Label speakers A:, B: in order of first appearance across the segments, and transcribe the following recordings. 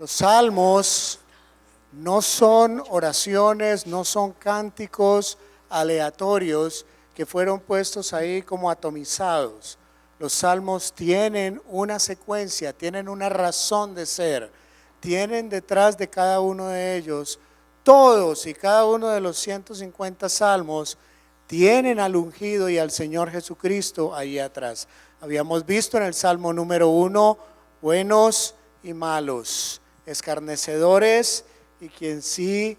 A: Los salmos no son oraciones, no son cánticos aleatorios que fueron puestos ahí como atomizados. Los salmos tienen una secuencia, tienen una razón de ser, tienen detrás de cada uno de ellos, todos y cada uno de los 150 salmos tienen al ungido y al Señor Jesucristo ahí atrás. Habíamos visto en el Salmo número 1, buenos y malos, escarnecedores y quien sí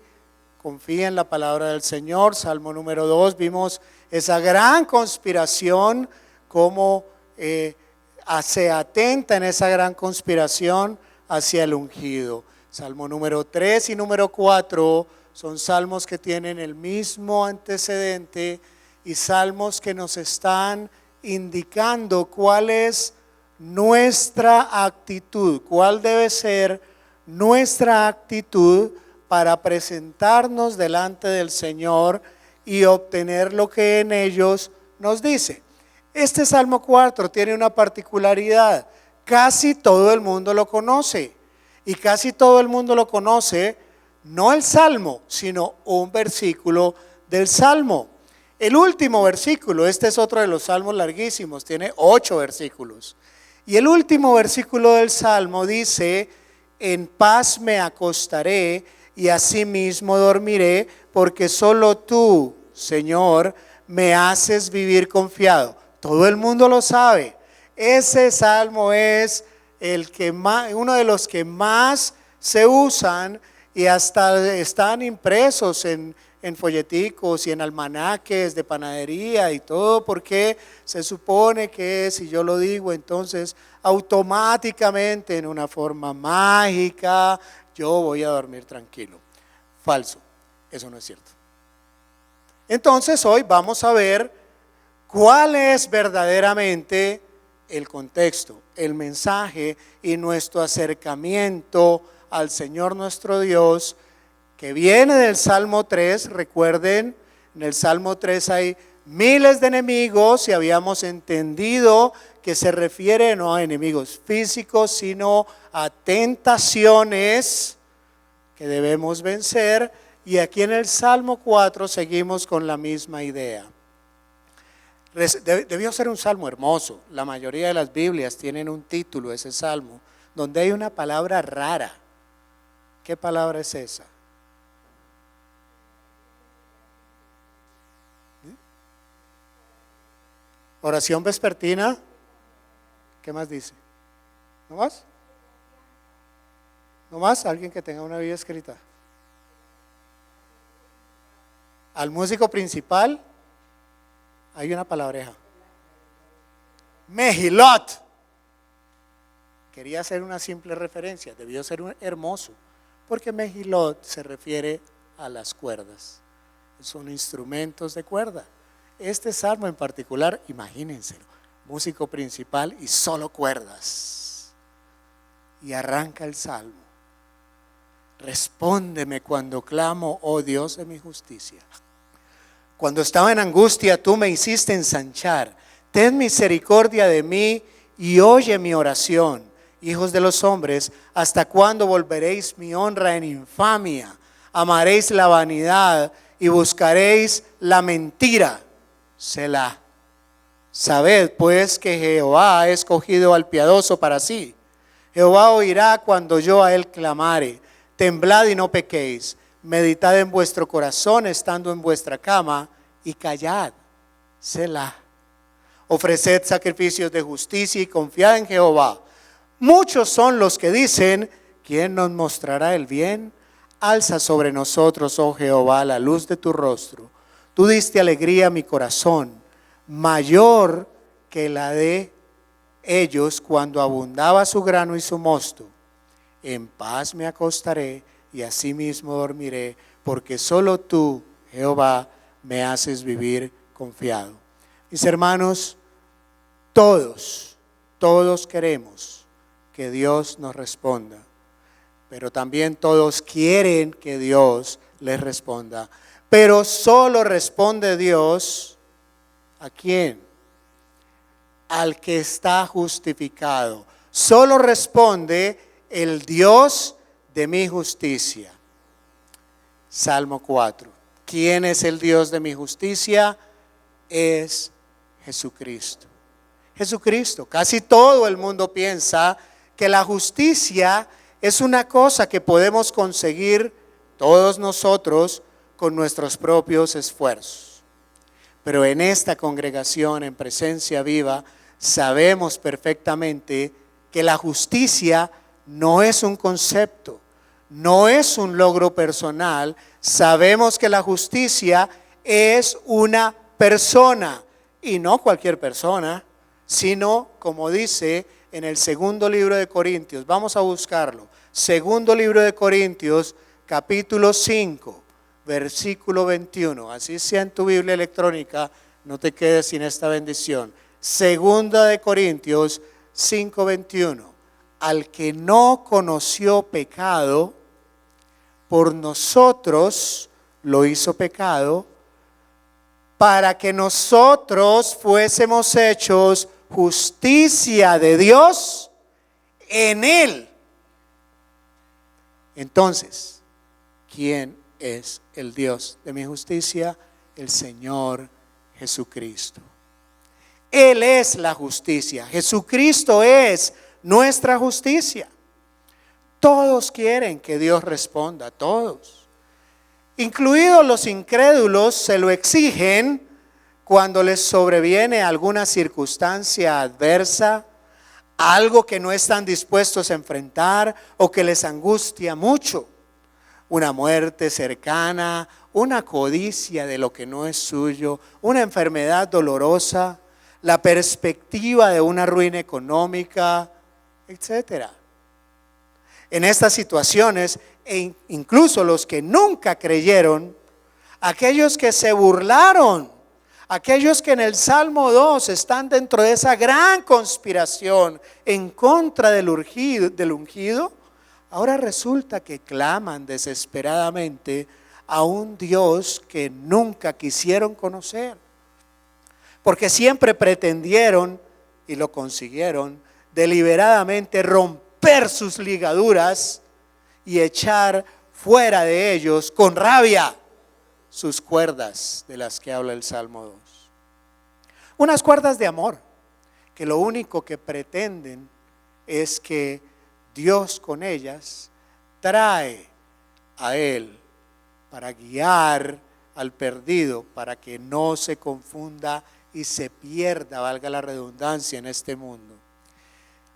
A: confía en la palabra del Señor. Salmo número 2, vimos esa gran conspiración, cómo se atenta en esa gran conspiración hacia el ungido. Salmo número 3 y número 4 son salmos que tienen el mismo antecedente y salmos que nos están indicando cuál es nuestra actitud, cuál debe ser nuestra actitud para presentarnos delante del Señor y obtener lo que en ellos nos dice. Este Salmo 4 tiene una particularidad, casi todo el mundo lo conoce, y casi todo el mundo lo conoce, no el Salmo, sino un versículo del Salmo. El último versículo, este es otro de los salmos larguísimos, tiene 8 versículos. Y el último versículo del Salmo dice: en paz me acostaré y asimismo dormiré, porque solo tú, Señor, me haces vivir confiado. Todo el mundo lo sabe. Ese salmo es uno de los que más se usan y hasta están impresos en folleticos y en almanaques de panadería y todo, porque se supone que si yo lo digo, entonces automáticamente en una forma mágica yo voy a dormir tranquilo. Falso, eso no es cierto. Entonces hoy vamos a ver cuál es verdaderamente el contexto, el mensaje y nuestro acercamiento al Señor nuestro Dios, que viene del Salmo 3. Recuerden, en el Salmo 3 hay miles de enemigos y habíamos entendido que se refiere no a enemigos físicos, sino a tentaciones que debemos vencer. Y aquí en el Salmo 4 seguimos con la misma idea. Debió ser un salmo hermoso. La mayoría de las Biblias tienen un título, ese salmo, donde hay una palabra rara. ¿Qué palabra es esa? Oración vespertina. ¿Qué más dice? ¿No más? ¿No más? Alguien que tenga una Biblia escrita. Al músico principal hay una palabreja. Mejilot. Quería hacer una simple referencia, debió ser hermoso, porque Mejilot se refiere a las cuerdas. Son instrumentos de cuerda. Este salmo en particular, imagínenselo, músico principal y solo cuerdas. Y arranca el salmo: respóndeme cuando clamo, oh Dios de mi justicia. Cuando estaba en angustia, tú me hiciste ensanchar. Ten misericordia de mí y oye mi oración. Hijos de los hombres, ¿hasta cuándo volveréis mi honra en infamia? Amaréis la vanidad y buscaréis la mentira. Selah. Sabed pues que Jehová ha escogido al piadoso para sí. Jehová oirá cuando yo a él clamare. Temblad y no pequéis. Meditad en vuestro corazón estando en vuestra cama y callad. Selah. Ofreced sacrificios de justicia y confiad en Jehová. Muchos son los que dicen: ¿quién nos mostrará el bien? Alza sobre nosotros, oh Jehová, la luz de tu rostro. Tú diste alegría a mi corazón, mayor que la de ellos cuando abundaba su grano y su mosto. En paz me acostaré y asimismo dormiré, porque solo tú, Jehová, me haces vivir confiado. Mis hermanos, todos queremos que Dios nos responda, pero también todos quieren que Dios les responda. Pero solo responde Dios ¿a quién? Al que está justificado. Solo responde el Dios de mi justicia. Salmo 4. ¿Quién es el Dios de mi justicia? Es Jesucristo. Jesucristo. Casi todo el mundo piensa que la justicia es una cosa que podemos conseguir todos nosotros con nuestros propios esfuerzos. Pero en esta congregación, en Presencia Viva, sabemos perfectamente que la justicia no es un concepto, no es un logro personal. Sabemos que la justicia es una persona, y no cualquier persona, sino, como dice en el segundo libro de Corintios, vamos a buscarlo, segundo libro de Corintios, capítulo 5, versículo 21, así sea en tu Biblia electrónica, no te quedes sin esta bendición. Segunda de Corintios 5, 21, al que no conoció pecado, por nosotros lo hizo pecado, para que nosotros fuésemos hechos justicia de Dios en él. Entonces, ¿quién es el Dios de mi justicia? El Señor Jesucristo. Él es la justicia. Jesucristo es nuestra justicia. Todos quieren que Dios responda, todos. Incluidos los incrédulos, se lo exigen cuando les sobreviene alguna circunstancia adversa, algo que no están dispuestos a enfrentar o que les angustia mucho. Una muerte cercana, una codicia de lo que no es suyo, una enfermedad dolorosa, la perspectiva de una ruina económica, etcétera. En estas situaciones, e incluso los que nunca creyeron, aquellos que se burlaron, aquellos que en el Salmo 2 están dentro de esa gran conspiración en contra del ungido, ahora resulta que claman desesperadamente a un Dios que nunca quisieron conocer, porque siempre pretendieron, y lo consiguieron, deliberadamente romper sus ligaduras y echar fuera de ellos con rabia sus cuerdas de las que habla el Salmo 2. Unas cuerdas de amor que lo único que pretenden es que Dios con ellas trae a Él para guiar al perdido, para que no se confunda y se pierda, valga la redundancia, en este mundo.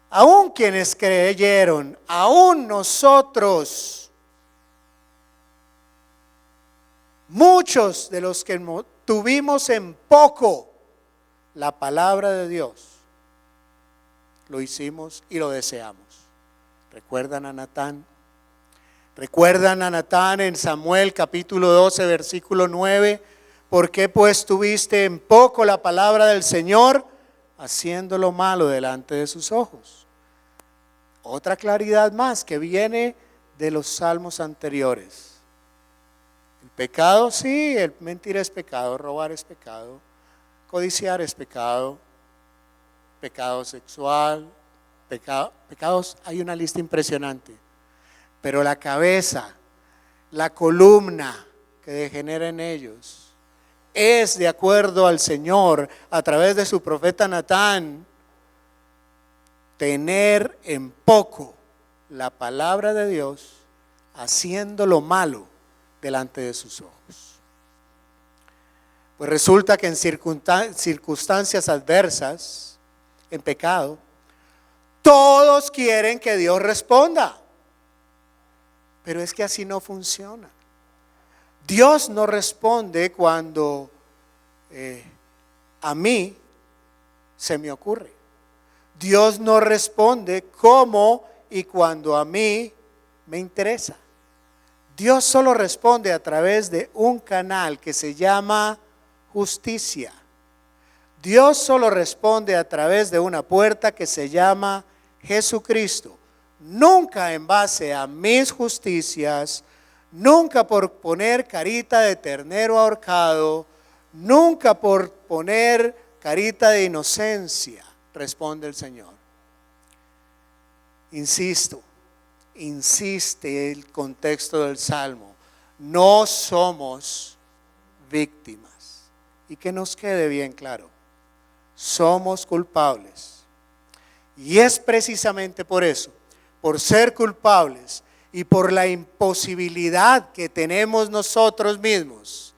A: Aún quienes creyeron, aún nosotros, muchos de los que tuvimos en poco la palabra de Dios, lo hicimos y lo deseamos. ¿Recuerdan a Natán? ¿Recuerdan a Natán en Samuel capítulo 12 versículo 9? ¿Por qué pues tuviste en poco la palabra del Señor, haciendo lo malo delante de sus ojos? Otra claridad más que viene de los salmos anteriores. El pecado, sí, el mentir es pecado, robar es pecado, codiciar es pecado, pecado sexual, pecados, hay una lista impresionante. Pero la cabeza, la columna que degenera en ellos, es, de acuerdo al Señor, a través de su profeta Natán, tener en poco la palabra de Dios, haciendo lo malo delante de sus ojos. Pues resulta que en circunstancias adversas, en pecado, todos quieren que Dios responda. Pero es que así no funciona. Dios no responde cuando a mí se me ocurre. Dios no responde como y cuando a mí me interesa. Dios solo responde a través de un canal que se llama justicia. Dios solo responde a través de una puerta que se llama Jesucristo. Nunca en base a mis justicias, nunca por poner carita de ternero ahorcado, nunca por poner carita de inocencia, responde el Señor. Insisto, insiste el contexto del Salmo. No somos víctimas. Y que nos quede bien claro, somos culpables. Y es precisamente por eso, por ser culpables y por la imposibilidad que tenemos nosotros mismos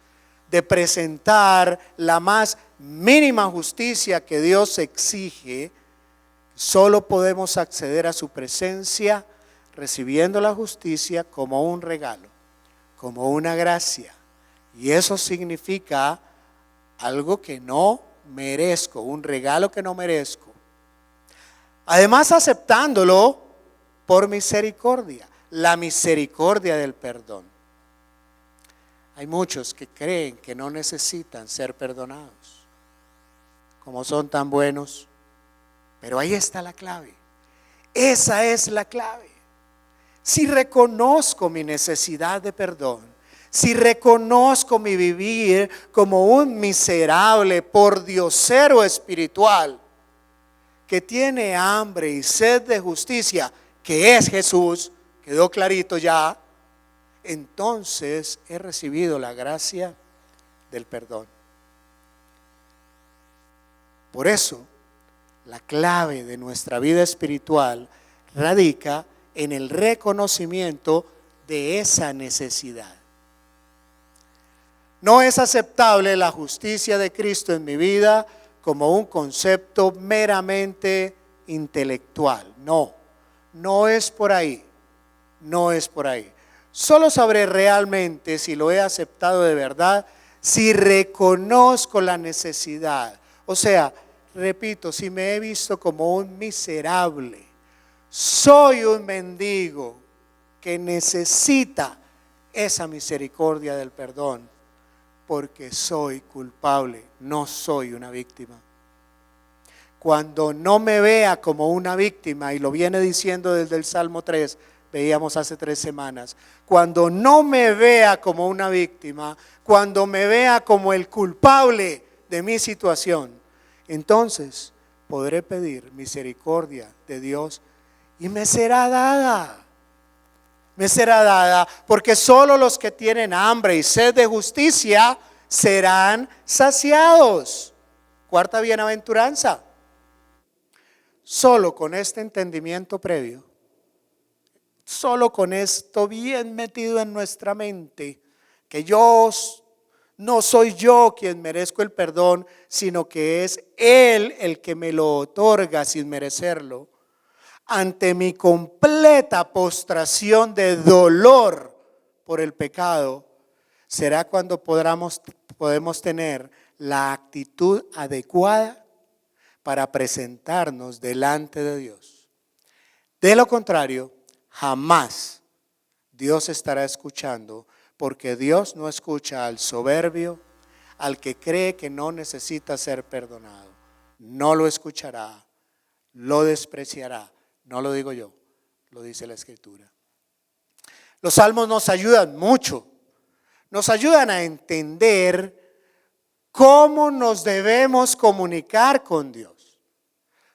A: de presentar la más mínima justicia que Dios exige, solo podemos acceder a su presencia recibiendo la justicia como un regalo, como una gracia. Y eso significa algo que no merezco, un regalo que no merezco. Además, aceptándolo por misericordia, la misericordia del perdón. Hay muchos que creen que no necesitan ser perdonados, como son tan buenos, pero ahí está la clave. Esa es la clave. Si reconozco mi necesidad de perdón, si reconozco mi vivir como un miserable pordiosero espiritual que tiene hambre y sed de justicia, que es Jesús, quedó clarito ya, entonces he recibido la gracia del perdón. Por eso, la clave de nuestra vida espiritual radica en el reconocimiento de esa necesidad. No es aceptable la justicia de Cristo en mi vida como un concepto meramente intelectual. No es por ahí. No es por ahí. Solo sabré realmente si lo he aceptado de verdad, si reconozco la necesidad. O sea, repito, si me he visto como un miserable, soy un mendigo que necesita esa misericordia del perdón, porque soy culpable, no soy una víctima. Cuando no me vea como una víctima, y lo viene diciendo desde el Salmo 3, veíamos hace 3 semanas, cuando no me vea como una víctima, cuando me vea como el culpable de mi situación, entonces podré pedir misericordia de Dios y me será dada. Me será dada, porque solo los que tienen hambre y sed de justicia serán saciados. Cuarta bienaventuranza. Solo con este entendimiento previo, solo con esto bien metido en nuestra mente, que no soy yo quien merezco el perdón, sino que es Él el que me lo otorga sin merecerlo. Ante mi completa postración de dolor por el pecado, será cuando podemos tener la actitud adecuada para presentarnos delante de Dios. De lo contrario, jamás Dios estará escuchando, porque Dios no escucha al soberbio, al que cree que no necesita ser perdonado. No lo escuchará, lo despreciará. No lo digo yo, lo dice la Escritura. Los salmos nos ayudan mucho, nos ayudan a entender cómo nos debemos comunicar con Dios.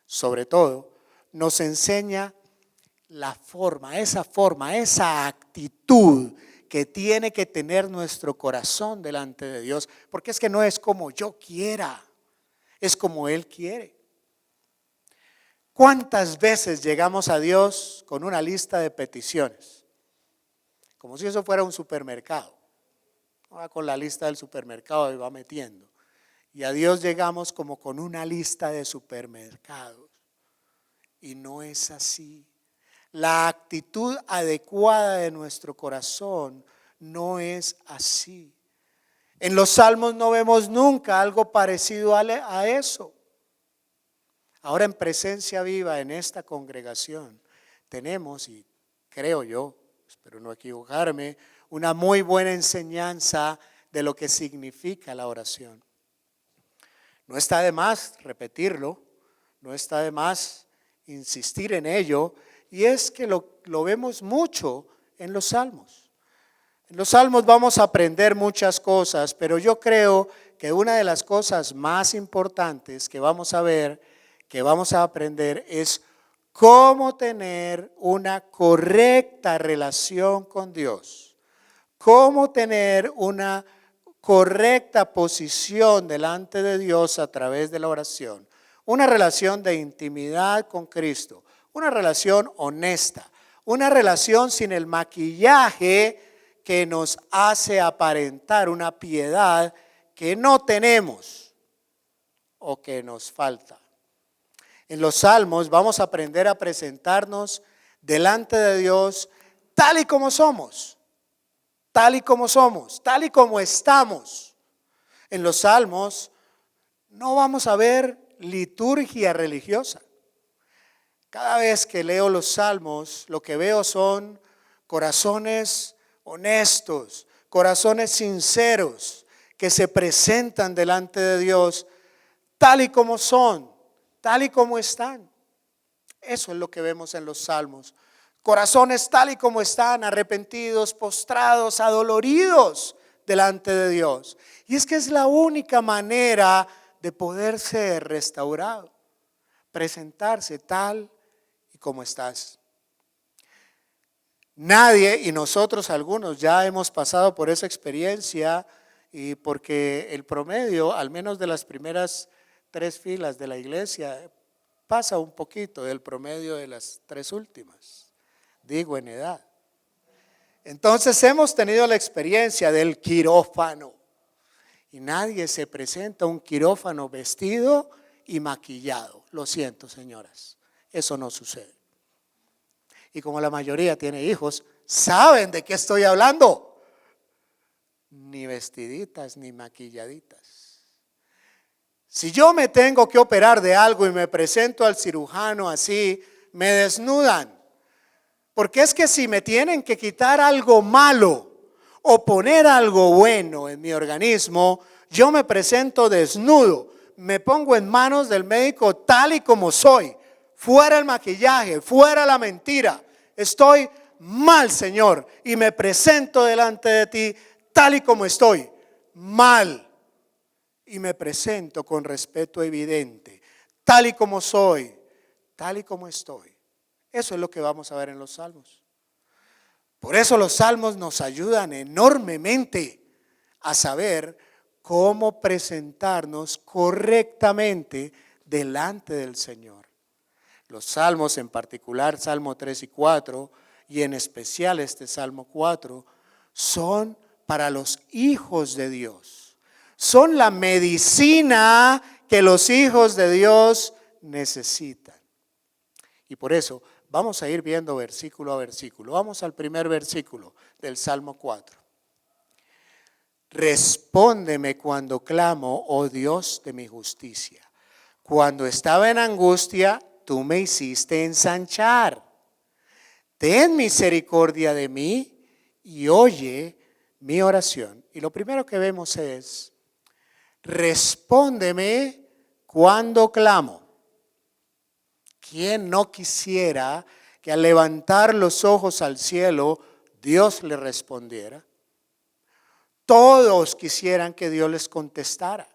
A: Sobre todo, nos enseña la forma, esa actitud que tiene que tener nuestro corazón delante de Dios, porque es que no es como yo quiera, es como Él quiere. ¿Cuántas veces llegamos a Dios con una lista de peticiones? Como si eso fuera un supermercado. Va con la lista del supermercado y va metiendo. Y a Dios llegamos como con una lista de supermercados. Y no es así. La actitud adecuada de nuestro corazón no es así. En los salmos no vemos nunca algo parecido a eso. Ahora en Presencia Viva, en esta congregación, tenemos, y creo yo, espero no equivocarme, una muy buena enseñanza de lo que significa la oración. No está de más repetirlo, no está de más insistir en ello, y es que lo vemos mucho en los salmos. En los salmos vamos a aprender muchas cosas, pero yo creo que una de las cosas más importantes que vamos a ver, que vamos a aprender, es cómo tener una correcta relación con Dios, cómo tener una correcta posición delante de Dios a través de la oración, una relación de intimidad con Cristo, una relación honesta, una relación sin el maquillaje que nos hace aparentar una piedad que no tenemos o que nos falta. En los Salmos vamos a aprender a presentarnos delante de Dios tal y como somos, tal y como somos, tal y como estamos. En los Salmos no vamos a ver liturgia religiosa. Cada vez que leo los Salmos, lo que veo son corazones honestos, corazones sinceros que se presentan delante de Dios tal y como son, tal y como están. Eso es lo que vemos en los Salmos. Corazones tal y como están, arrepentidos, postrados, adoloridos delante de Dios. Y es que es la única manera de poder ser restaurado, presentarse tal y como estás. Nadie, y nosotros algunos ya hemos pasado por esa experiencia, y porque el promedio, al menos de las primeras 3 filas de la iglesia, pasa un poquito del promedio de las 3 últimas, digo en edad. Entonces hemos tenido la experiencia del quirófano, y nadie se presenta a un quirófano vestido y maquillado. Lo siento, señoras, eso no sucede. Y como la mayoría tiene hijos, saben de qué estoy hablando. Ni vestiditas ni maquilladitas. Si yo me tengo que operar de algo y me presento al cirujano así, me desnudan. Porque es que si me tienen que quitar algo malo o poner algo bueno en mi organismo, yo me presento desnudo, me pongo en manos del médico tal y como soy, fuera el maquillaje, fuera la mentira. Estoy mal, Señor, y me presento delante de ti tal y como estoy, mal. Y me presento con respeto evidente, tal y como soy, tal y como estoy. Eso es lo que vamos a ver en los Salmos. Por eso los Salmos nos ayudan enormemente a saber cómo presentarnos correctamente delante del Señor. Los Salmos, en particular Salmo 3 y 4, y en especial este Salmo 4, son para los hijos de Dios. Son la medicina que los hijos de Dios necesitan. Y por eso vamos a ir viendo versículo a versículo. Vamos al primer versículo del Salmo 4. Respóndeme cuando clamo, oh Dios de mi justicia. Cuando estaba en angustia, tú me hiciste ensanchar. Ten misericordia de mí y oye mi oración. Y lo primero que vemos es, respóndeme cuando clamo. ¿Quién no quisiera que al levantar los ojos al cielo, Dios le respondiera? Todos quisieran que Dios les contestara.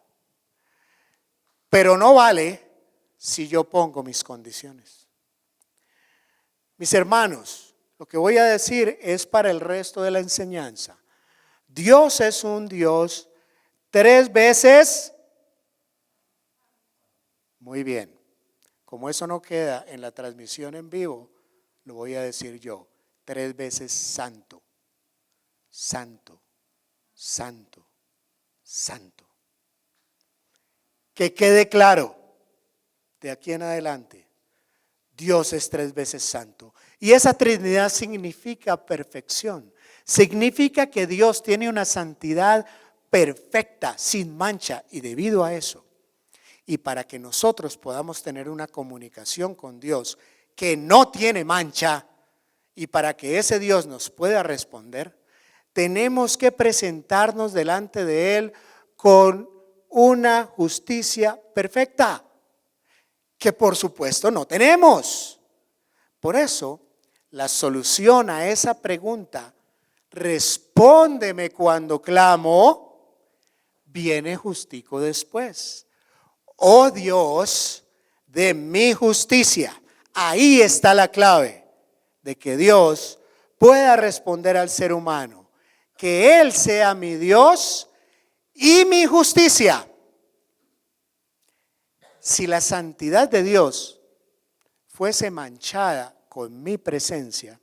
A: Pero no vale si yo pongo mis condiciones. Mis hermanos, lo que voy a decir es para el resto de la enseñanza. Dios es un Dios 3 veces. Muy bien. Como eso no queda en la transmisión en vivo, lo voy a decir yo. 3 veces santo, santo, santo, santo. Que quede claro, de aquí en adelante, Dios es 3 veces santo. Y esa Trinidad significa perfección. Significa que Dios tiene una santidad perfecta, sin mancha. Y debido a eso, y para que nosotros podamos tener una comunicación con Dios que no tiene mancha, y para que ese Dios nos pueda responder, tenemos que presentarnos delante de Él con una justicia perfecta, que por supuesto no tenemos. Por eso, la solución a esa pregunta, respóndeme cuando clamo, viene justico después. Oh Dios de mi justicia. Ahí está la clave de que Dios pueda responder al ser humano, que Él sea mi Dios y mi justicia. Si la santidad de Dios fuese manchada con mi presencia,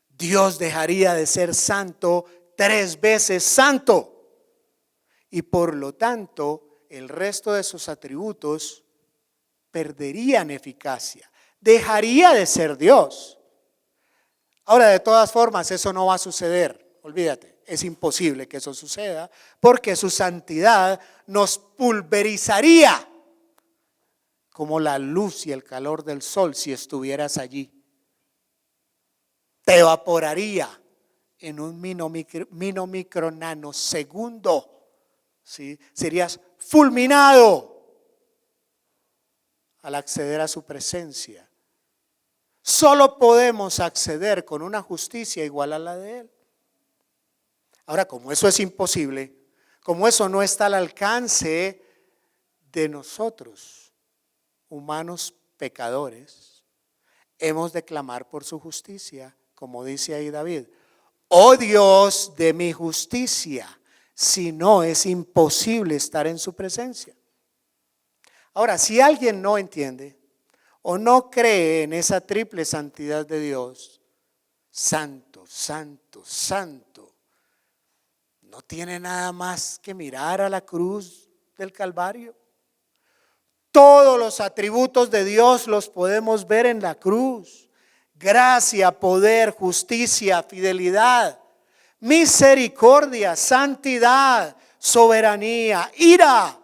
A: Dios dejaría de ser santo 3 veces santo, y por lo tanto el resto de sus atributos perderían eficacia, dejaría de ser Dios. Ahora, de todas formas, eso no va a suceder, olvídate, es imposible que eso suceda, porque su santidad nos pulverizaría como la luz y el calor del sol si estuvieras allí. Te evaporaría en un micro nanosegundo, ¿sí? Serías fulminado al acceder a su presencia. Solo podemos acceder con una justicia igual a la de Él. Ahora, como eso es imposible, como eso no está al alcance de nosotros, humanos pecadores, hemos de clamar por su justicia, como dice ahí David. Oh Dios de mi justicia, si no es imposible estar en su presencia. Ahora, si alguien no entiende o no cree en esa triple santidad de Dios, santo, santo, santo, no tiene nada más que mirar a la cruz del Calvario. Todos los atributos de Dios los podemos ver en la cruz: gracia, poder, justicia, fidelidad, misericordia, santidad, soberanía, ira,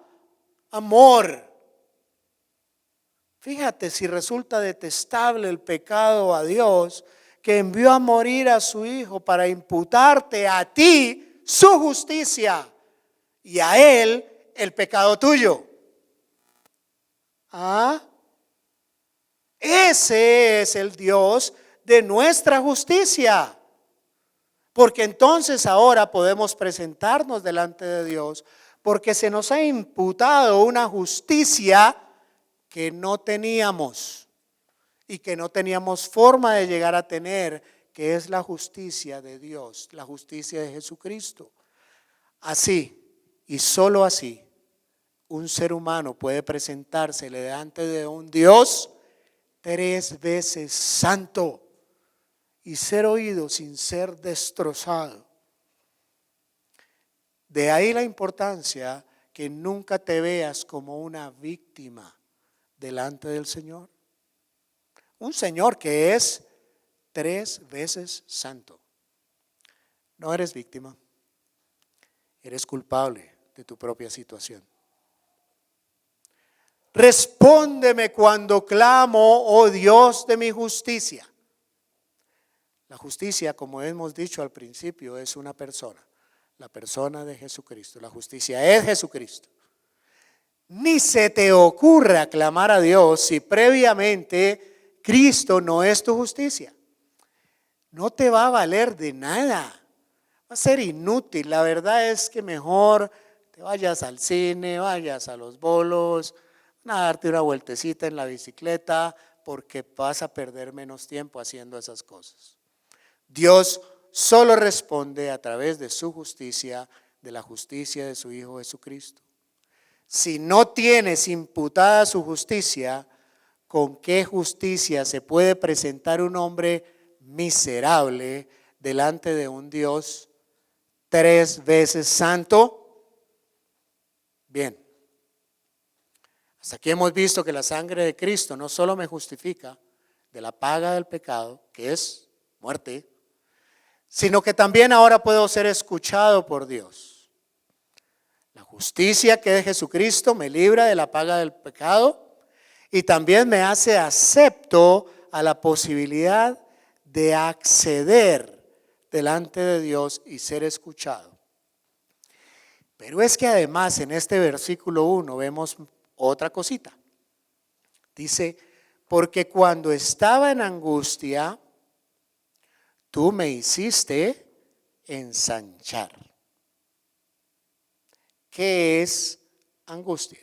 A: amor. Fíjate si resulta detestable el pecado a Dios, que envió a morir a su Hijo para imputarte a ti su justicia y a Él el pecado tuyo. ¿Ah? Ese es el Dios de nuestra justicia. Porque entonces ahora podemos presentarnos delante de Dios, porque se nos ha imputado una justicia que no teníamos y que no teníamos forma de llegar a tener, que es la justicia de Dios, la justicia de Jesucristo. Así y solo así, un ser humano puede presentarse delante de un Dios 3 veces santo y ser oído sin ser destrozado. De ahí la importancia que nunca te veas como una víctima delante del Señor. Un Señor que es 3 veces santo. No eres víctima, eres culpable de tu propia situación. Respóndeme cuando clamo, oh Dios de mi justicia. La justicia, como hemos dicho al principio, es una persona, la persona de Jesucristo. La justicia es Jesucristo. Ni se te ocurra clamar a Dios si previamente Cristo no es tu justicia. No te va a valer de nada, va a ser inútil. La verdad es que mejor te vayas al cine, vayas a los bolos, a darte una vueltecita en la bicicleta, porque vas a perder menos tiempo haciendo esas cosas. Dios solo responde a través de su justicia, de la justicia de su Hijo Jesucristo. Si no tienes imputada su justicia, ¿con qué justicia se puede presentar un hombre miserable delante de un Dios 3 veces santo? Bien, hasta aquí hemos visto que la sangre de Cristo no solo me justifica de la paga del pecado, que es muerte, sino que también ahora puedo ser escuchado por Dios. La justicia que es Jesucristo me libra de la paga del pecado y también me hace acepto a la posibilidad de acceder delante de Dios y ser escuchado. Pero es que además en este versículo 1 vemos otra cosita. Dice, porque cuando estaba en angustia, tú me hiciste ensanchar. ¿Qué es angustia?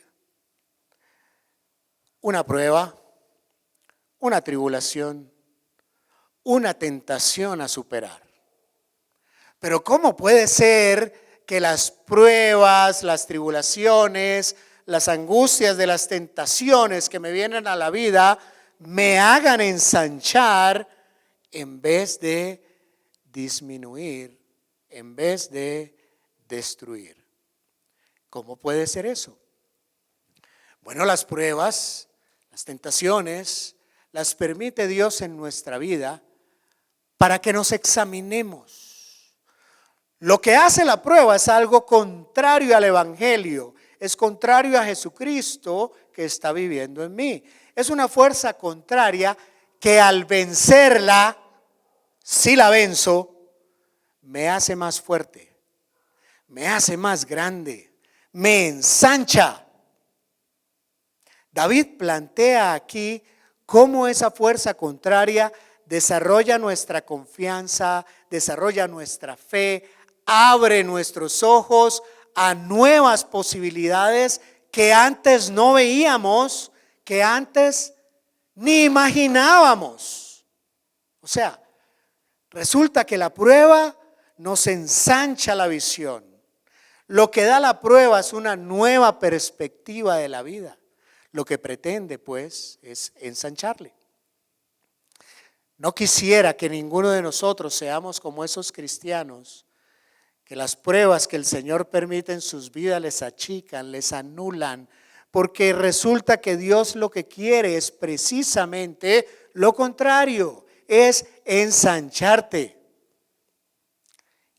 A: Una prueba, una tribulación, una tentación a superar. Pero ¿cómo puede ser que las pruebas, las tribulaciones, las angustias de las tentaciones que me vienen a la vida me hagan ensanchar en vez de disminuir, en vez de destruir? ¿Cómo puede ser eso? Bueno, las pruebas, las tentaciones, las permite Dios en nuestra vida para que nos examinemos. Lo que hace la prueba es algo contrario al Evangelio, es contrario a Jesucristo que está viviendo en mí. Es una fuerza contraria que al vencerla, si la venzo, me hace más fuerte, me hace más grande, me ensancha. David plantea aquí cómo esa fuerza contraria desarrolla nuestra confianza, desarrolla nuestra fe, abre nuestros ojos a nuevas posibilidades que antes no veíamos, que antes ni imaginábamos. O sea, resulta que la prueba nos ensancha la visión. Lo que da la prueba es una nueva perspectiva de la vida. Lo que pretende, pues, es ensancharle. No quisiera que ninguno de nosotros seamos como esos cristianos que las pruebas que el Señor permite en sus vidas les achican, les anulan, porque resulta que Dios lo que quiere es precisamente lo contrario, es ensancharte.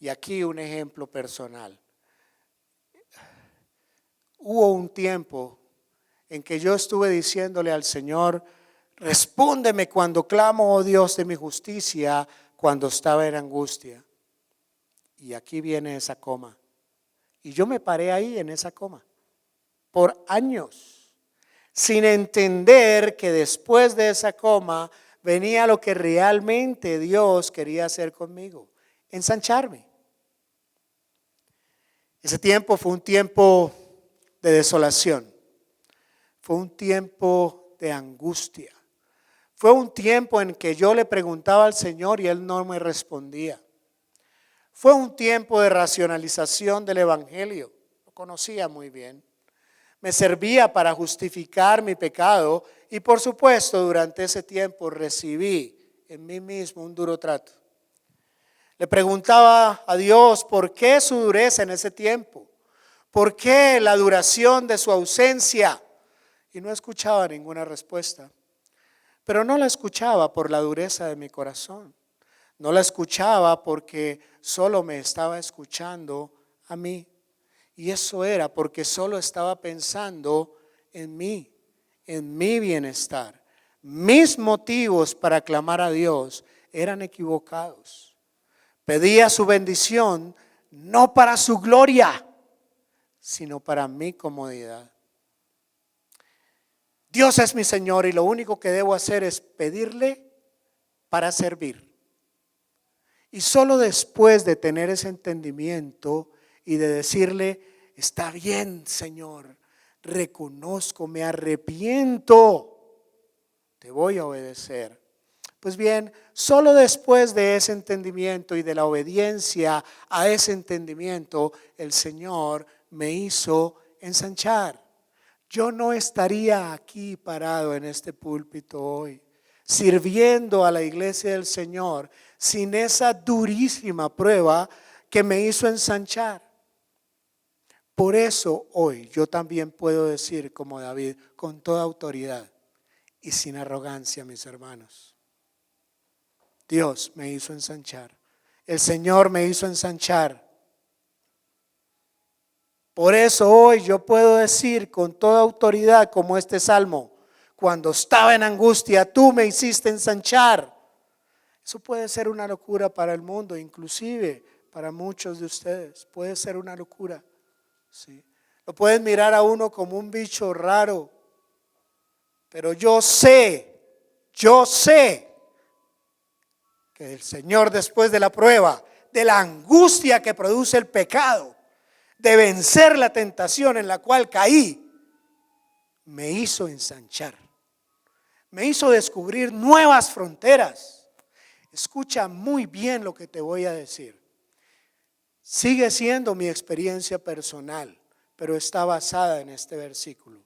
A: Y aquí un ejemplo personal. Hubo un tiempo en que yo estuve diciéndole al Señor: respóndeme cuando clamo, oh Dios de mi justicia, cuando estaba en angustia. Y aquí viene esa coma. Y yo me paré ahí en esa coma por años, sin entender que después de esa coma venía lo que realmente Dios quería hacer conmigo: ensancharme. Ese tiempo fue un tiempo de desolación, fue un tiempo de angustia, fue un tiempo en que yo le preguntaba al Señor y Él no me respondía. Fue un tiempo de racionalización del Evangelio, lo conocía muy bien. Me servía para justificar mi pecado y por supuesto durante ese tiempo recibí en mí mismo un duro trato. Le preguntaba a Dios por qué su dureza en ese tiempo, por qué la duración de su ausencia, y no escuchaba ninguna respuesta. Pero no la escuchaba por la dureza de mi corazón, no la escuchaba porque solo me estaba escuchando a mí, y eso era porque solo estaba pensando en mí, en mi bienestar. Mis motivos para clamar a Dios eran equivocados. Pedía su bendición no para su gloria, sino para mi comodidad. Dios es mi Señor y lo único que debo hacer es pedirle para servir. Y solo después de tener ese entendimiento y de decirle: está bien, Señor, reconozco, me arrepiento, te voy a obedecer. Pues bien, solo después de ese entendimiento y de la obediencia a ese entendimiento, el Señor me hizo ensanchar. Yo no estaría aquí parado en este púlpito hoy, sirviendo a la iglesia del Señor, sin esa durísima prueba que me hizo ensanchar. Por eso hoy yo también puedo decir como David, con toda autoridad y sin arrogancia, mis hermanos: Dios me hizo ensanchar, el Señor me hizo ensanchar. Por eso hoy yo puedo decir con toda autoridad como este salmo: cuando estaba en angustia, tú me hiciste ensanchar. Eso puede ser una locura para el mundo, inclusive para muchos de ustedes. Puede ser una locura. ¿Sí? Lo pueden mirar a uno como un bicho raro. Pero yo sé que el Señor, después de la prueba, de la angustia que produce el pecado, de vencer la tentación en la cual caí, me hizo ensanchar, Me hizo descubrir nuevas fronteras. Escucha muy bien lo que te voy a decir. Sigue siendo mi experiencia personal, pero está basada en este versículo.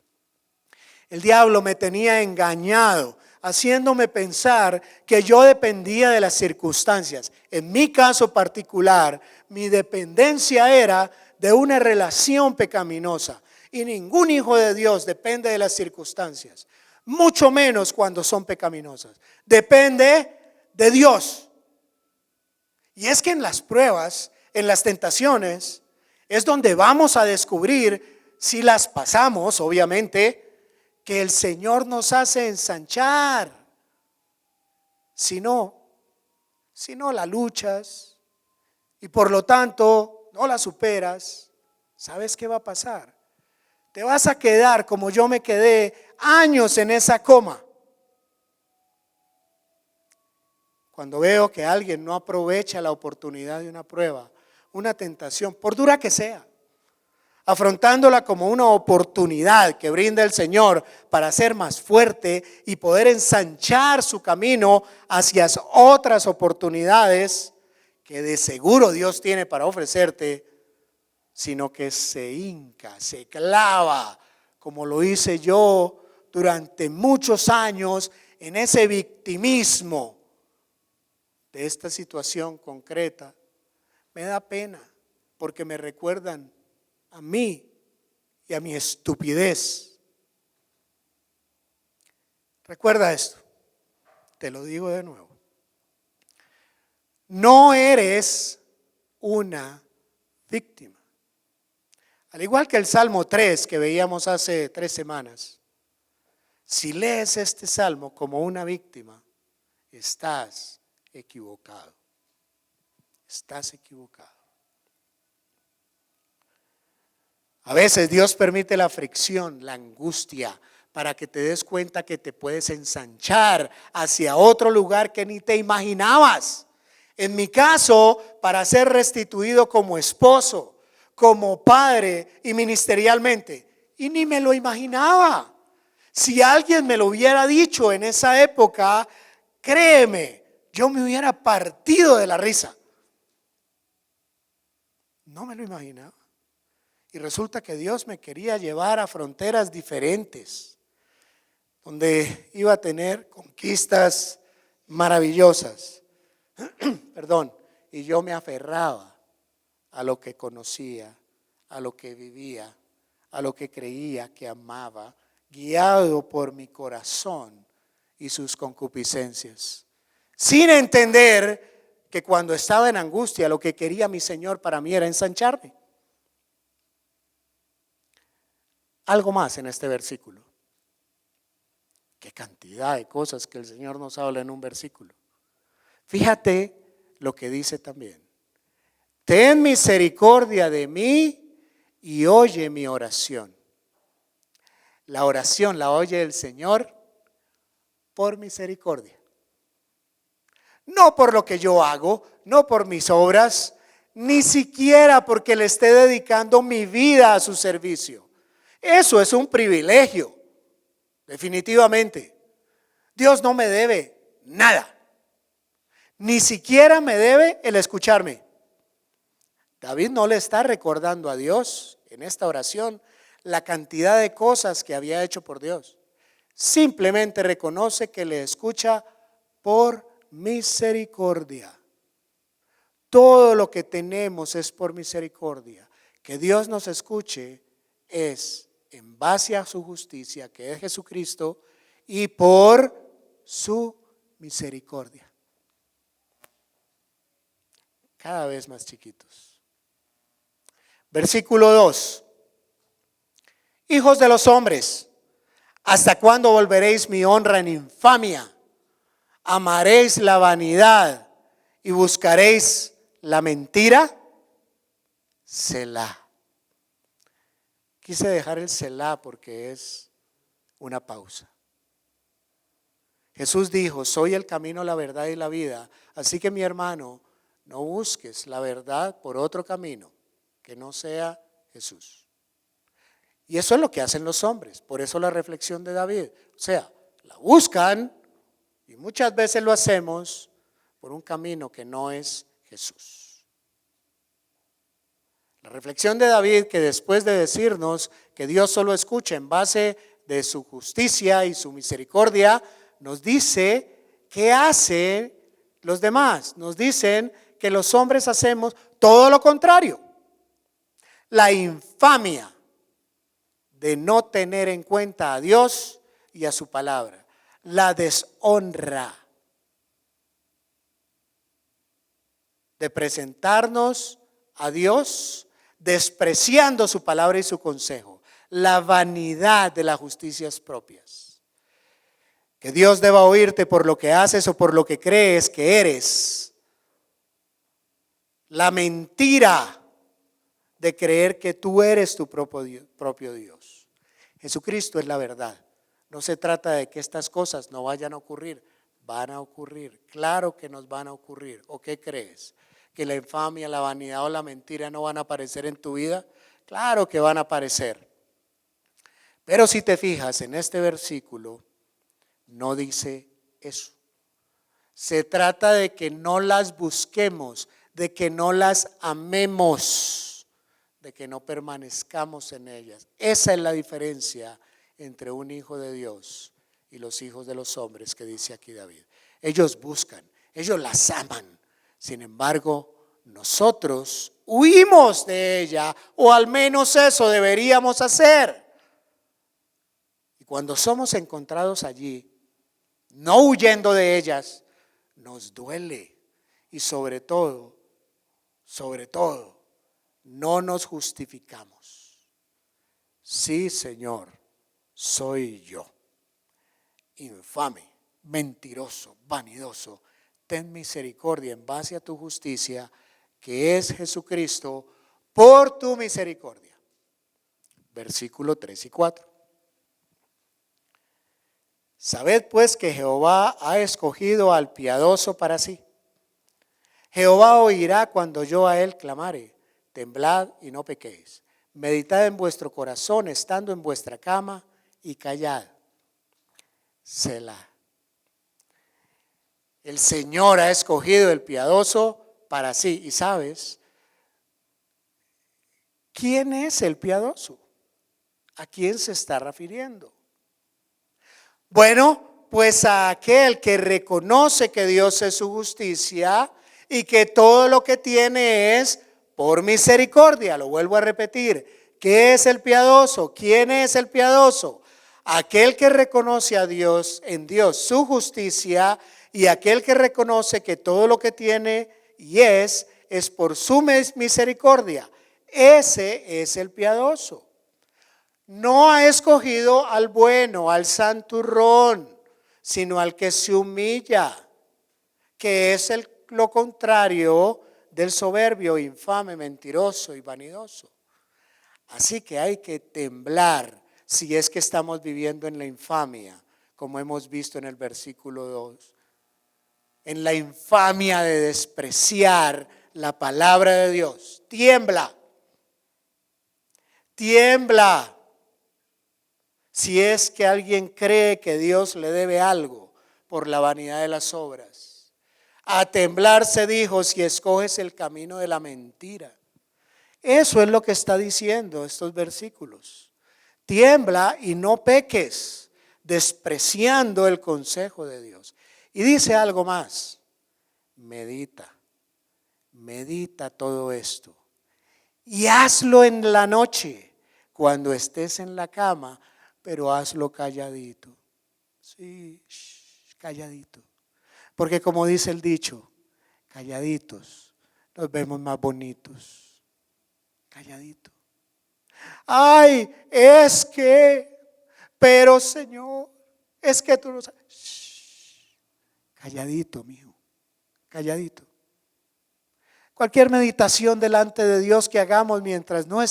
A: El diablo me tenía engañado, haciéndome pensar que yo dependía de las circunstancias. En mi caso particular, mi dependencia era de una relación pecaminosa. Y ningún hijo de Dios depende de las circunstancias, mucho menos cuando son pecaminosas. Depende de Dios. Y es que en las pruebas, en las tentaciones, es donde vamos a descubrir, si las pasamos, obviamente, que el Señor nos hace ensanchar. Si no la luchas y por lo tanto no la superas, ¿sabes qué va a pasar? Te vas a quedar como yo me quedé años en esa coma. Cuando veo que alguien no aprovecha la oportunidad de una prueba, una tentación, por dura que sea, afrontándola como una oportunidad que brinda el Señor para ser más fuerte y poder ensanchar su camino hacia otras oportunidades que de seguro Dios tiene para ofrecerte, sino que se hinca, se clava, como lo hice yo durante muchos años en ese victimismo de esta situación concreta. Me da pena porque me recuerdan a mí y a mi estupidez. Recuerda esto, te lo digo de nuevo. No eres una víctima. Al igual que el Salmo 3 que veíamos hace 3 semanas, si lees este salmo como una víctima, estás equivocado. Estás equivocado. A veces Dios permite la fricción, la angustia, para que te des cuenta que te puedes ensanchar hacia otro lugar que ni te imaginabas. En mi caso, para ser restituido como esposo, como padre y ministerialmente, y ni me lo imaginaba. Si alguien me lo hubiera dicho en esa época, créeme, yo me hubiera partido de la risa. No me lo imaginaba. Y resulta que Dios me quería llevar a fronteras diferentes, donde iba a tener conquistas maravillosas. Perdón, y yo me aferraba a lo que conocía, a lo que vivía, a lo que creía que amaba, guiado por mi corazón y sus concupiscencias, sin entender que cuando estaba en angustia lo que quería mi Señor para mí era ensancharme. Algo más en este versículo. Qué cantidad de cosas que el Señor nos habla en un versículo. Fíjate lo que dice también. Ten misericordia de mí y oye mi oración. La oración la oye el Señor por misericordia. No por lo que yo hago, no por mis obras, ni siquiera porque le esté dedicando mi vida a su servicio. Eso es un privilegio, definitivamente. Dios no me debe nada. Ni siquiera me debe el escucharme. David no le está recordando a Dios en esta oración la cantidad de cosas que había hecho por Dios. Simplemente reconoce que le escucha por misericordia. Todo lo que tenemos es por misericordia. Que Dios nos escuche es en base a su justicia, que es Jesucristo, y por su misericordia. Cada vez más chiquitos. Versículo 2. Hijos de los hombres, ¿hasta cuándo volveréis mi honra en infamia? ¿Amaréis la vanidad y buscaréis la mentira? Selah. Quise dejar el Selah porque es una pausa. Jesús dijo, soy el camino, la verdad y la vida. Así que mi hermano, no busques la verdad por otro camino que no sea Jesús. Y eso es lo que hacen los hombres. Por eso la reflexión de David. O sea, La buscan y muchas veces lo hacemos por un camino que no es Jesús. La reflexión de David, que después de decirnos que Dios solo escucha en base de su justicia y su misericordia, nos dice qué hacen los demás. Nos dicen que los hombres hacemos todo lo contrario. La infamia de no tener en cuenta a Dios y a su palabra. La deshonra de presentarnos a Dios despreciando su palabra y su consejo. La vanidad de las justicias propias. Que Dios deba oírte por lo que haces o por lo que crees que eres. La mentira de creer que tú eres tu propio Dios. Jesucristo es la verdad. No se trata de que estas cosas no vayan a ocurrir. Van a ocurrir. Claro que nos van a ocurrir. ¿O qué crees? ¿Que la infamia, la vanidad o la mentira no van a aparecer en tu vida? Claro que van a aparecer. Pero si te fijas en este versículo, no dice eso. Se trata de que no las busquemos, de que no las amemos, de que no permanezcamos en ellas. Esa es la diferencia entre un hijo de Dios y los hijos de los hombres que dice aquí David. Ellos buscan, ellos las aman. Sin embargo, nosotros huimos de ella, o al menos eso deberíamos hacer. Y cuando somos encontrados allí, no huyendo de ellas, nos duele. Y sobre todo, no nos justificamos. Sí, Señor, soy yo, infame, mentiroso, vanidoso. Ten misericordia en base a tu justicia, que es Jesucristo, por tu misericordia. Versículo 3 y 4. Sabed pues que Jehová ha escogido al piadoso para sí. Jehová oirá cuando yo a él clamare. Temblad y no pequéis. Meditad en vuestro corazón estando en vuestra cama y callad. Selah. El Señor ha escogido el piadoso para sí. ¿Y sabes quién es el piadoso? ¿A quién se está refiriendo? Bueno, pues a aquel que reconoce que Dios es su justicia y que todo lo que tiene es por misericordia. Lo vuelvo a repetir. ¿Qué es el piadoso? ¿Quién es el piadoso? Aquel que reconoce a Dios, en Dios, su justicia, y aquel que reconoce que todo lo que tiene y es por su misericordia. Ese es el piadoso. No ha escogido al bueno, al santurrón, sino al que se humilla, que es lo contrario del soberbio, infame, mentiroso y vanidoso. Así que hay que temblar si es que estamos viviendo en la infamia, como hemos visto en el versículo 2. En la infamia de despreciar la palabra de Dios. Tiembla. Tiembla. Si es que alguien cree que Dios le debe algo por la vanidad de las obras. A temblar se dijo si escoges el camino de la mentira. Eso es lo que está diciendo estos versículos. Tiembla y no peques, despreciando el consejo de Dios. Y dice algo más. Medita todo esto. Y hazlo en la noche, cuando estés en la cama, pero hazlo calladito. Sí, calladito. Porque como dice el dicho, calladitos nos vemos más bonitos. Calladito. Ay, es que, pero Señor, es que tú no sabes. Calladito, mijo, calladito. Cualquier meditación delante de Dios que hagamos mientras nos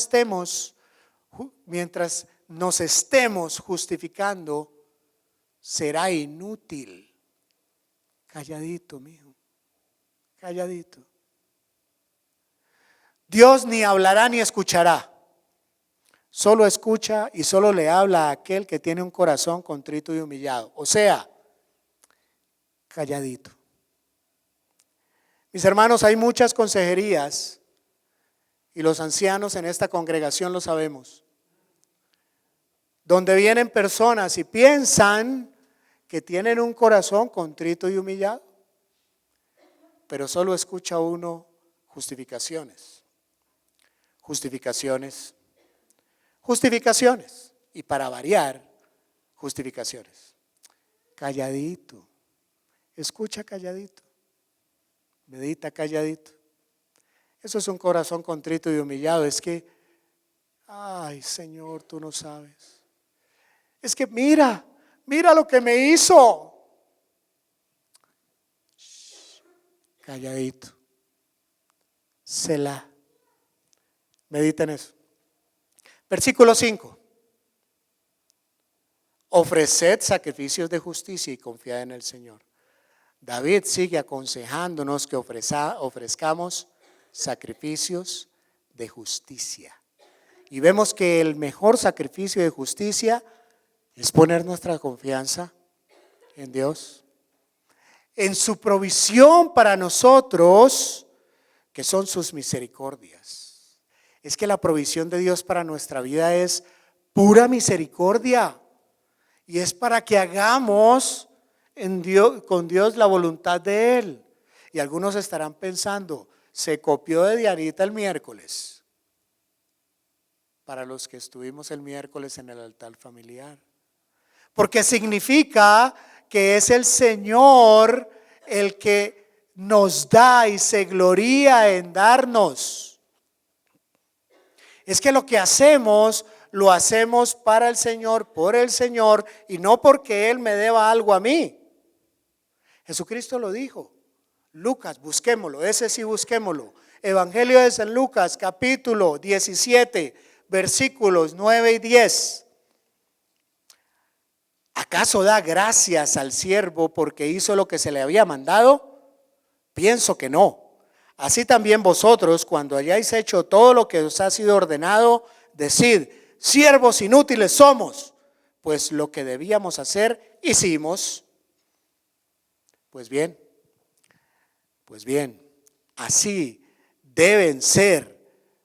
A: estemos justificando, será inútil. Calladito, mijo, calladito. Dios ni hablará ni escuchará. solo escucha y solo le habla a aquel que tiene un corazón contrito y humillado. O sea, calladito. Mis hermanos, hay muchas consejerías y los ancianos en esta congregación lo sabemos, donde vienen personas y piensan que tienen un corazón contrito y humillado, pero solo escucha uno justificaciones, justificaciones, justificaciones y para variar, justificaciones. Calladito, escucha calladito, medita calladito. Eso es un corazón contrito y humillado. Es que, ay Señor, tú no sabes. Es que mira lo que me hizo. Calladito. Selah. Medita en eso. Versículo 5. Ofreced sacrificios de justicia y confiad en el Señor. David sigue aconsejándonos que ofrezcamos sacrificios de justicia. Y vemos que el mejor sacrificio de justicia es poner nuestra confianza en Dios, en su provisión para nosotros, que son sus misericordias. Es que la provisión de Dios para nuestra vida es pura misericordia y es para que hagamos con Dios la voluntad de Él. Y algunos estarán pensando, se copió de Dianita el miércoles. Para los que estuvimos el miércoles en el altar familiar. Porque significa que es el Señor el que nos da y se gloría en darnos. Es que lo que hacemos, lo hacemos para el Señor, por el Señor y no porque Él me deba algo a mí. Jesucristo lo dijo. Lucas, busquémoslo, ese sí busquémoslo. Evangelio de San Lucas, capítulo 17, versículos 9 y 10. ¿Acaso da gracias al siervo porque hizo lo que se le había mandado? Pienso que no. Así también vosotros, cuando hayáis hecho todo lo que os ha sido ordenado, decid, siervos inútiles somos, pues lo que debíamos hacer, hicimos. Pues bien, así deben ser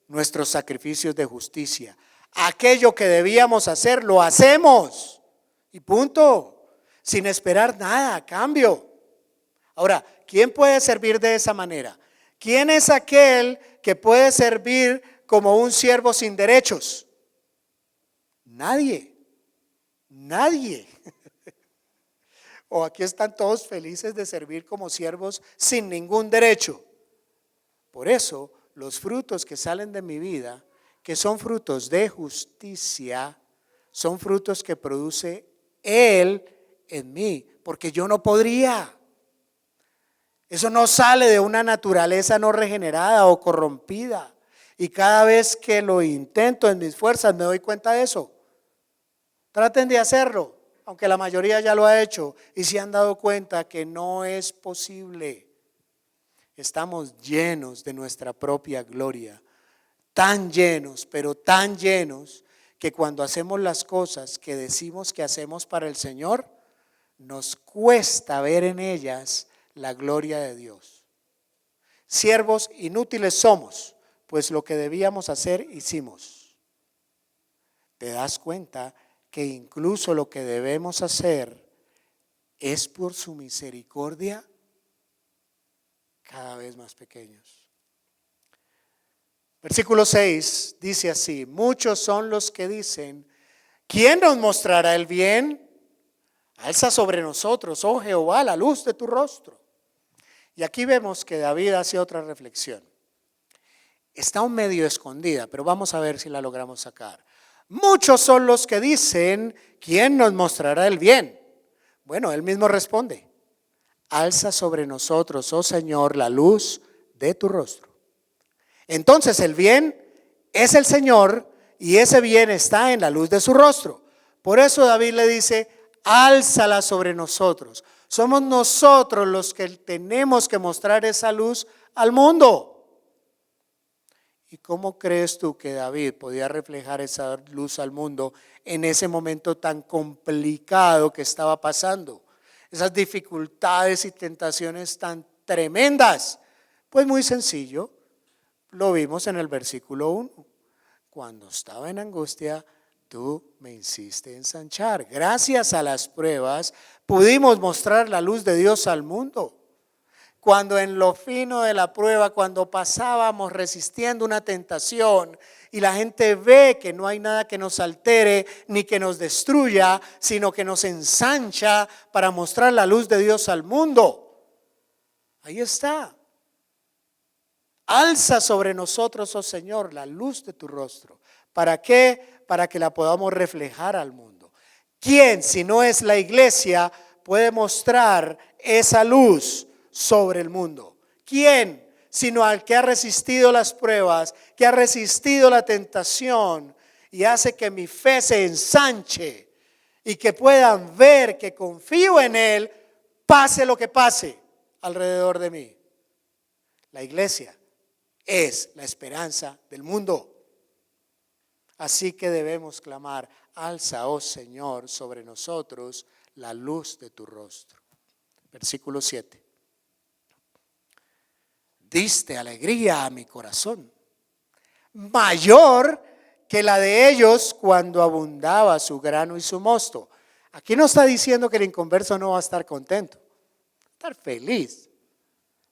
A: nuestros sacrificios de justicia. Aquello que debíamos hacer, lo hacemos. Y punto, sin esperar nada a cambio. Ahora, ¿quién puede servir de esa manera? ¿Quién es aquel que puede servir como un siervo sin derechos? Nadie. O aquí están todos felices de servir como siervos sin ningún derecho. Por eso, los frutos que salen de mi vida, que son frutos de justicia, son frutos que produce Él en mí, porque yo no podría. Eso no sale de una naturaleza no regenerada o corrompida. Y cada vez que lo intento en mis fuerzas me doy cuenta de eso. Traten de hacerlo, aunque la mayoría ya lo ha hecho y se han dado cuenta que no es posible. Estamos llenos de nuestra propia gloria, tan llenos, pero tan llenos, que cuando hacemos las cosas que decimos que hacemos para el Señor, nos cuesta ver en ellas la gloria de Dios. Siervos inútiles somos, pues lo que debíamos hacer hicimos. ¿Te das cuenta que incluso lo que debemos hacer es por su misericordia? Cada vez más pequeños. Versículo 6 dice así: muchos son los que dicen, ¿quién nos mostrará el bien? Alza sobre nosotros, oh Jehová, la luz de tu rostro. Y aquí vemos que David hace otra reflexión. Está un medio escondida, pero vamos a ver si la logramos sacar. Muchos son los que dicen, ¿quién nos mostrará el bien? Bueno, él mismo responde: alza sobre nosotros, oh Señor, la luz de tu rostro. Entonces el bien es el Señor y ese bien está en la luz de su rostro. Por eso David le dice, álzala sobre nosotros. Somos nosotros los que tenemos que mostrar esa luz al mundo. ¿Y cómo crees tú que David podía reflejar esa luz al mundo en ese momento tan complicado que estaba pasando? Esas dificultades y tentaciones tan tremendas. Pues muy sencillo, lo vimos en el versículo 1. Cuando estaba en angustia, tú me hiciste ensanchar. Gracias a las pruebas pudimos mostrar la luz de Dios al mundo. Cuando en lo fino de la prueba, cuando pasábamos resistiendo una tentación y la gente ve que no hay nada que nos altere ni que nos destruya, sino que nos ensancha para mostrar la luz de Dios al mundo. Ahí está. Alza sobre nosotros, oh Señor, la luz de tu rostro. ¿Para qué? Para que la podamos reflejar al mundo. ¿Quién, si no es la iglesia, puede mostrar esa luz sobre el mundo? ¿Quién, sino al que ha resistido las pruebas, que ha resistido la tentación y hace que mi fe se ensanche y que puedan ver que confío en Él, pase lo que pase alrededor de mí? La iglesia es la esperanza del mundo. Así que debemos clamar: alza, oh Señor, sobre nosotros la luz de tu rostro. Versículo 7. Diste alegría a mi corazón, mayor que la de ellos cuando abundaba su grano y su mosto. Aquí no está diciendo que el inconverso no va a estar contento, va a estar feliz,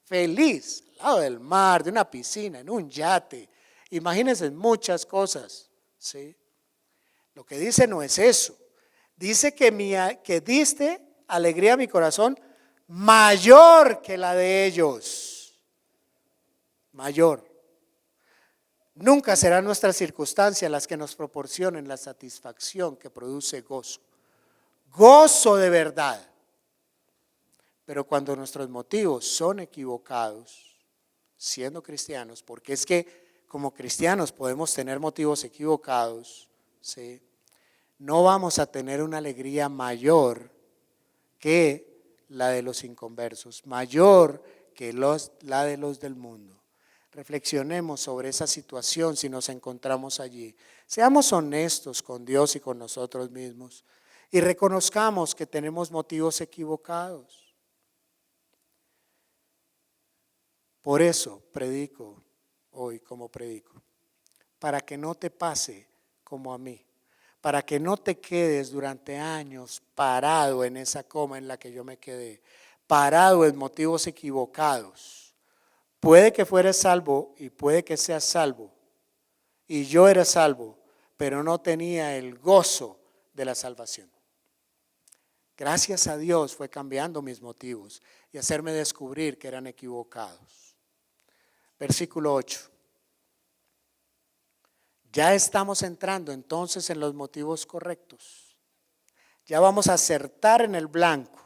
A: feliz, al lado del mar, de una piscina, en un yate. Imagínense muchas cosas, ¿sí? Lo que dice no es eso. Dice que diste alegría a mi corazón mayor que la de ellos. Mayor. Nunca serán nuestras circunstancias las que nos proporcionen la satisfacción que produce gozo. Gozo de verdad. Pero cuando nuestros motivos son equivocados, siendo cristianos, porque es que como cristianos podemos tener motivos equivocados, ¿sí? No vamos a tener una alegría mayor que la de los inconversos, mayor que la de los del mundo. Reflexionemos sobre esa situación si nos encontramos allí. Seamos honestos con Dios y con nosotros mismos y reconozcamos que tenemos motivos equivocados. Por eso predico hoy como predico, para que no te pase como a mí, para que no te quedes durante años parado en esa coma en la que yo me quedé, parado en motivos equivocados. Puede que fueras salvo y puede que seas salvo, y yo era salvo, pero no tenía el gozo de la salvación. Gracias a Dios fue cambiando mis motivos y hacerme descubrir que eran equivocados. Versículo 8. Ya estamos entrando entonces en los motivos correctos. Ya vamos a acertar en el blanco.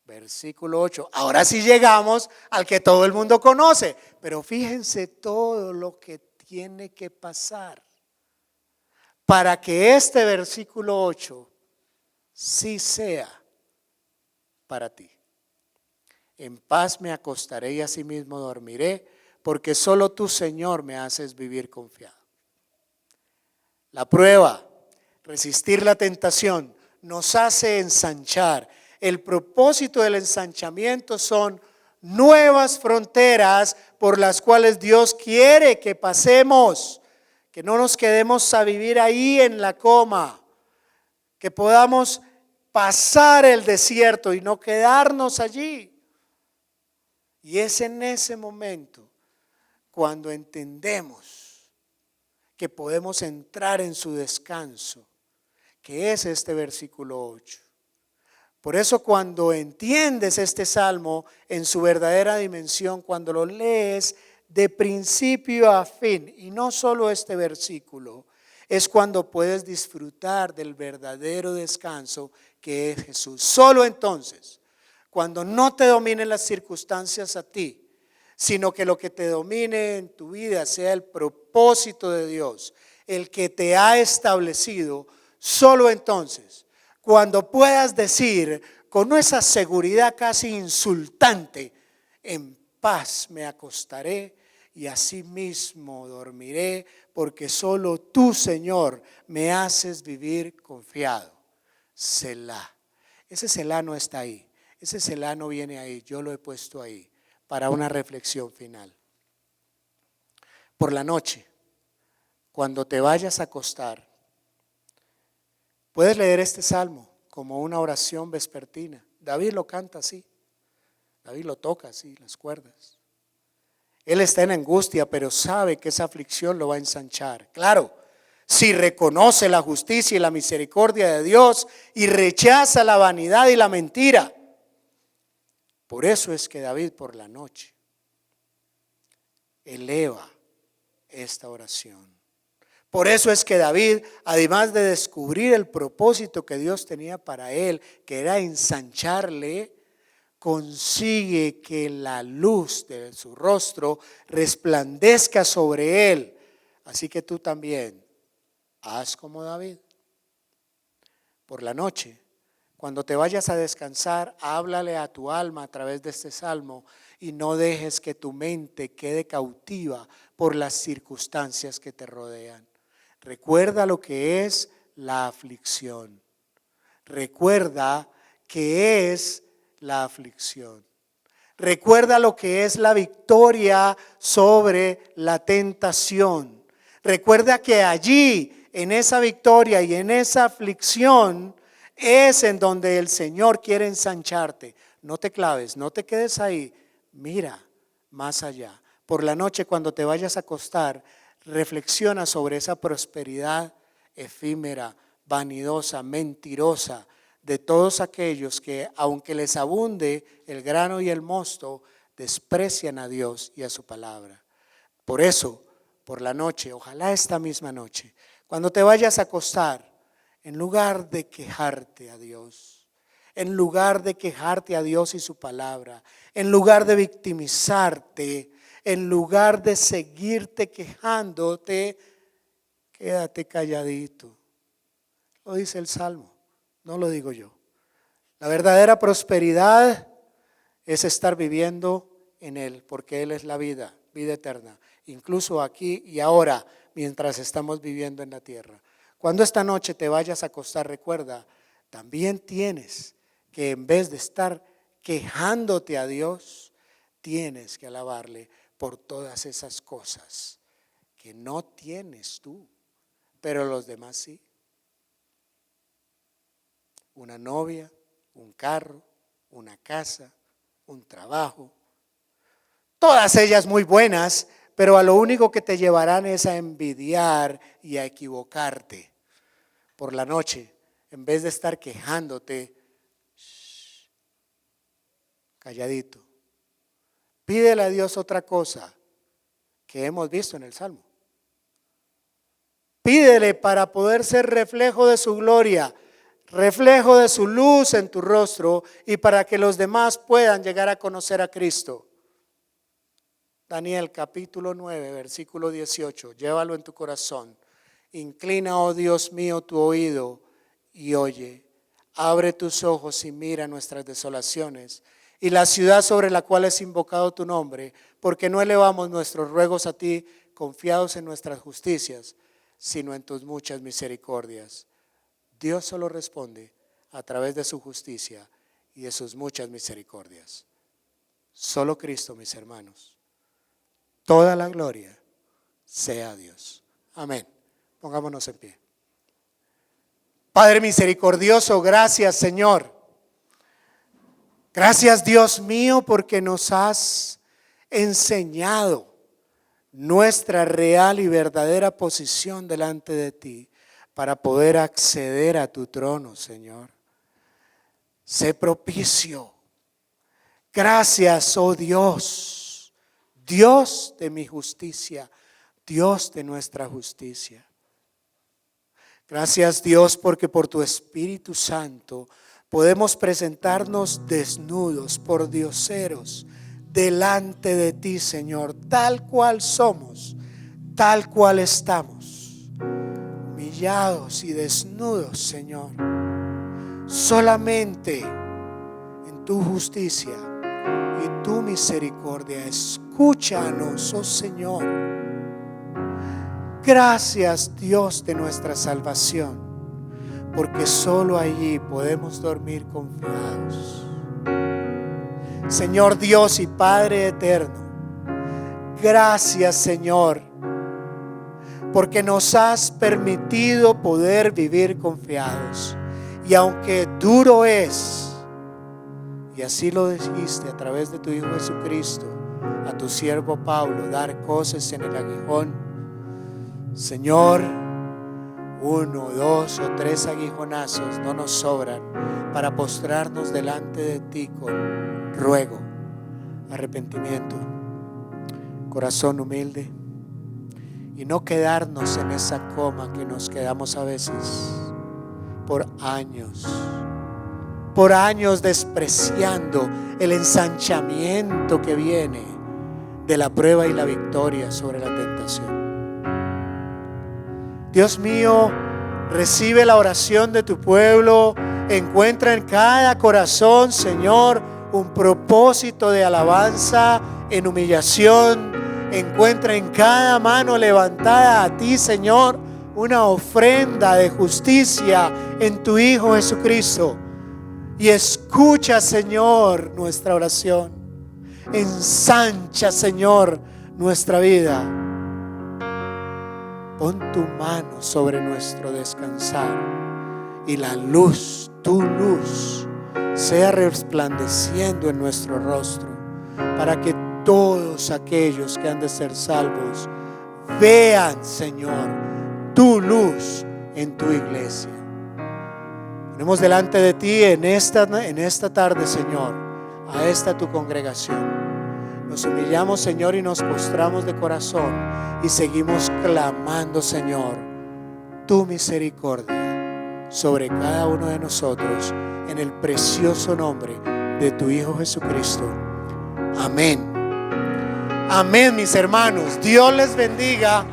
A: Versículo 8. Ahora sí llegamos al que todo el mundo conoce. Pero fíjense todo lo que tiene que pasar para que este versículo 8 sí sea para ti. En paz me acostaré y asimismo dormiré, porque solo tú, Señor, me haces vivir confiado. La prueba, resistir la tentación, nos hace ensanchar. El propósito del ensanchamiento son nuevas fronteras por las cuales Dios quiere que pasemos, que no nos quedemos a vivir ahí en la coma, que podamos pasar el desierto y no quedarnos allí. Y es en ese momento cuando entendemos que podemos entrar en su descanso, que es este versículo 8. Por eso cuando entiendes este salmo en su verdadera dimensión, cuando lo lees de principio a fin, y no solo este versículo, es cuando puedes disfrutar del verdadero descanso que es Jesús. Solo entonces, cuando no te dominen las circunstancias a ti, sino que lo que te domine en tu vida sea el propósito de Dios, el que te ha establecido, solo entonces, cuando puedas decir con esa seguridad casi insultante: en paz me acostaré y asimismo dormiré, porque solo tú, Señor, me haces vivir confiado. Selah. Ese Selah no está ahí, ese Selah no viene ahí, yo lo he puesto ahí para una reflexión final. Por la noche, cuando te vayas a acostar, puedes leer este salmo como una oración vespertina. David lo canta así, David lo toca así, las cuerdas. Él está en angustia, pero sabe que esa aflicción lo va a ensanchar. Claro, si reconoce la justicia y la misericordia de Dios y rechaza la vanidad y la mentira. Por eso es que David por la noche eleva esta oración. Por eso es que David, además de descubrir el propósito que Dios tenía para él, que era ensancharle, consigue que la luz de su rostro resplandezca sobre él. Así que tú también haz como David. Por la noche, cuando te vayas a descansar, háblale a tu alma a través de este salmo y no dejes que tu mente quede cautiva por las circunstancias que te rodean. Recuerda lo que es la aflicción. Recuerda que es la aflicción. Recuerda lo que es la victoria sobre la tentación. Recuerda que allí, en esa victoria y en esa aflicción, es en donde el Señor quiere ensancharte. No te claves, no te quedes ahí. Mira más allá. Por la noche, cuando te vayas a acostar, reflexiona sobre esa prosperidad efímera, vanidosa, mentirosa de todos aquellos que, aunque les abunde el grano y el mosto, desprecian a Dios y a su palabra. Por eso, por la noche, ojalá esta misma noche, cuando te vayas a acostar, en lugar de quejarte a Dios, en lugar de quejarte a Dios y su palabra, en lugar de victimizarte, en lugar de seguirte quejándote, quédate calladito. Lo dice el Salmo, no lo digo yo. La verdadera prosperidad es estar viviendo en Él, porque Él es la vida, vida eterna, incluso aquí y ahora, mientras estamos viviendo en la tierra. Cuando esta noche te vayas a acostar, recuerda, también tienes que, en vez de estar quejándote a Dios, tienes que alabarle por todas esas cosas que no tienes tú, pero los demás sí. Una novia, un carro, una casa, un trabajo, todas ellas muy buenas, pero a lo único que te llevarán es a envidiar y a equivocarte. Por la noche, en vez de estar quejándote, calladito, pídele a Dios otra cosa que hemos visto en el Salmo. Pídele para poder ser reflejo de su gloria, reflejo de su luz en tu rostro y para que los demás puedan llegar a conocer a Cristo. Daniel capítulo 9, versículo 18, llévalo en tu corazón. Inclina, oh Dios mío, tu oído y oye. Abre tus ojos y mira nuestras desolaciones y la ciudad sobre la cual es invocado tu nombre, porque no elevamos nuestros ruegos a ti confiados en nuestras justicias, sino en tus muchas misericordias. Dios solo responde a través de su justicia y de sus muchas misericordias. Solo Cristo, mis hermanos. Toda la gloria sea a Dios. Amén. Pongámonos en pie. Padre misericordioso, gracias Señor. Gracias Dios mío porque nos has enseñado nuestra real y verdadera posición delante de ti para poder acceder a tu trono, Señor. Sé propicio. Gracias, oh Dios, Dios de mi justicia, Dios de nuestra justicia. Gracias Dios porque por tu Espíritu Santo podemos presentarnos desnudos, por dioseros, delante de ti, Señor, tal cual somos, tal cual estamos, humillados y desnudos, Señor, solamente en tu justicia, y tu misericordia. Escúchanos, oh Señor. Gracias, Dios de nuestra salvación, porque solo allí podemos dormir confiados. Señor Dios y Padre eterno, gracias, Señor, porque nos has permitido poder vivir confiados. Y aunque duro es, y así lo dijiste a través de tu Hijo Jesucristo, a tu siervo Pablo, dar cosas en el aguijón, Señor, 1, 2 o 3 aguijonazos no nos sobran para postrarnos delante de ti con ruego, arrepentimiento, corazón humilde, y no quedarnos en esa coma que nos quedamos a veces por años despreciando el ensanchamiento que viene de la prueba y la victoria sobre la tentación. Dios mío, recibe la oración de tu pueblo. Encuentra en cada corazón, Señor, un propósito de alabanza en humillación. Encuentra en cada mano levantada a ti, Señor, una ofrenda de justicia en tu Hijo Jesucristo. Y escucha, Señor, nuestra oración. Ensancha, Señor, nuestra vida. Pon tu mano sobre nuestro descansar y la luz, tu luz, sea resplandeciendo en nuestro rostro, para que todos aquellos que han de ser salvos vean, Señor, tu luz en tu iglesia. Ponemos delante de ti en esta tarde, Señor, a esta tu congregación. Nos humillamos, Señor, y nos postramos de corazón y seguimos clamando, Señor, tu misericordia sobre cada uno de nosotros, en el precioso nombre de tu Hijo Jesucristo. Amén. Amén, mis hermanos. Dios les bendiga.